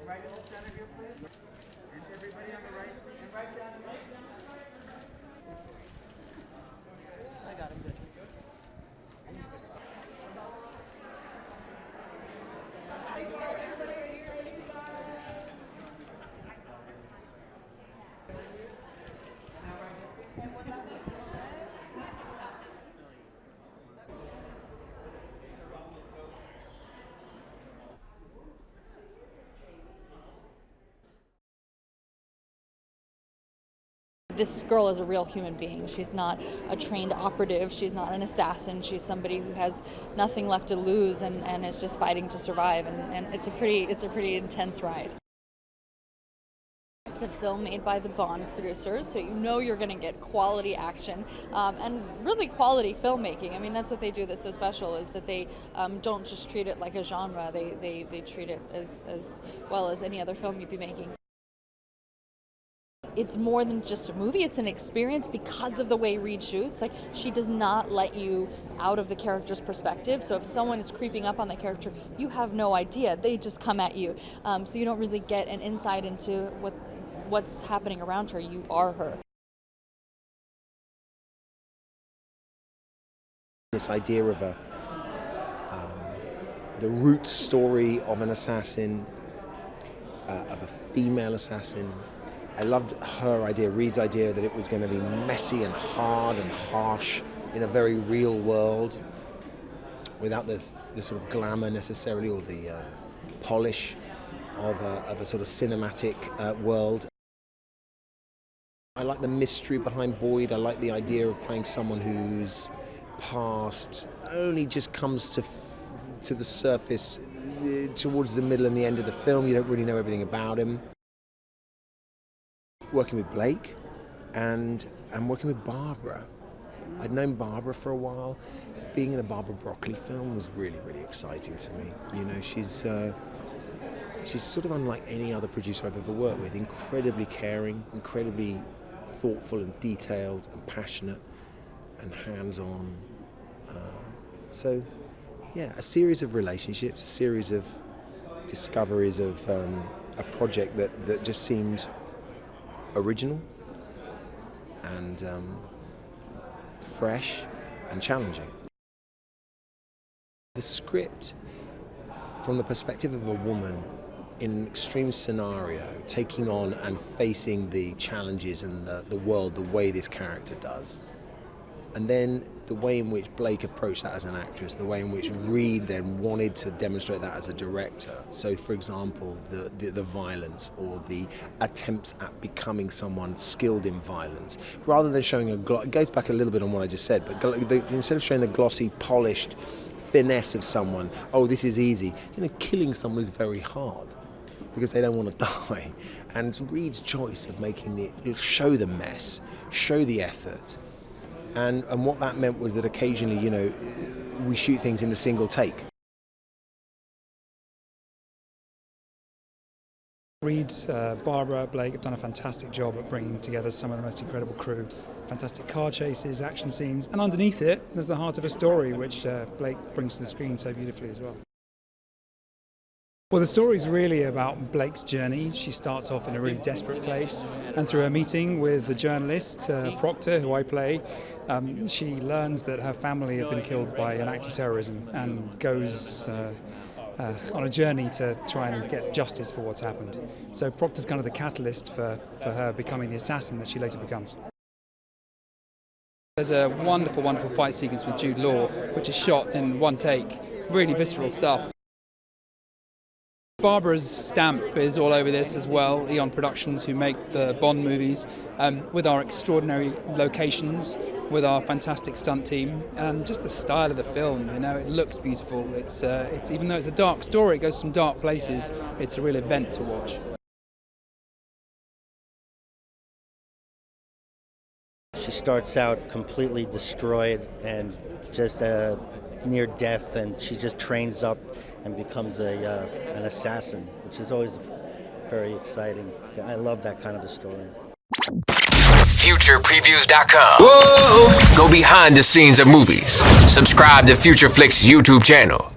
Right in the center here, please. And everybody on the right. And right down the right. I got him good. This girl is a real human being. She's not a trained operative. She's not an assassin. She's somebody who has nothing left to lose and is just fighting to survive. And it's a pretty intense ride. It's a film made by the Bond producers, so you know you're going to get quality action and really quality filmmaking. I mean, that's what they do that's so special, is that they don't just treat it like a genre. They treat it as well as any other film you'd be making. It's more than just a movie, it's an experience because of the way Reed shoots. Like, she does not let you out of the character's perspective, so if someone is creeping up on the character, you have no idea. They just come at you. So you don't really get an insight into what's happening around her. You are her. This idea of the root story of an assassin, of a female assassin. I loved her idea, Reed's idea, that it was going to be messy and hard and harsh in a very real world, without the sort of glamour necessarily, or the polish of a sort of cinematic world. I like the mystery behind Boyd. I like the idea of playing someone whose past only just comes to the surface towards the middle and the end of the film. You don't really know everything about him. Working with Blake and working with Barbara. I'd known Barbara for a while. Being in a Barbara Broccoli film was really, really exciting to me. You know, she's sort of unlike any other producer I've ever worked with. Incredibly caring, incredibly thoughtful and detailed and passionate and hands-on. So, yeah, a series of relationships, a series of discoveries of a project that just seemed original and fresh and challenging. The script, from the perspective of a woman, in an extreme scenario, taking on and facing the challenges and the world the way this character does. And then the way in which Blake approached that as an actress, the way in which Reed then wanted to demonstrate that as a director. So, for example, the violence or the attempts at becoming someone skilled in violence, rather than showing it goes back a little bit on what I just said, but instead of showing the glossy, polished finesse of someone, oh, this is easy, killing someone is very hard because they don't want to die. And it's Reed's choice of making it show the mess, show the effort. And what that meant was that occasionally, we shoot things in a single take. Reed, Barbara, Blake have done a fantastic job at bringing together some of the most incredible crew. Fantastic car chases, action scenes, and underneath it, there's the heart of a story, which Blake brings to the screen so beautifully as well. Well, the story's really about Blake's journey. She starts off in a really desperate place, and through her meeting with the journalist, Proctor, who I play, she learns that her family have been killed by an act of terrorism and goes on a journey to try and get justice for what's happened. So Proctor's kind of the catalyst for her becoming the assassin that she later becomes. There's a wonderful, wonderful fight sequence with Jude Law, which is shot in one take. Really visceral stuff. Barbara's stamp is all over this as well, Eon Productions, who make the Bond movies, with our extraordinary locations, with our fantastic stunt team, and just the style of the film. It looks beautiful. It's even though it's a dark story, it goes to some dark places. It's a real event to watch. She starts out completely destroyed and just near death, and she just trains up and becomes an assassin, which is always very exciting. I love that kind of a story. FuturePreviews.com. Whoa! Go behind the scenes of movies. Subscribe to FutureFlix YouTube channel.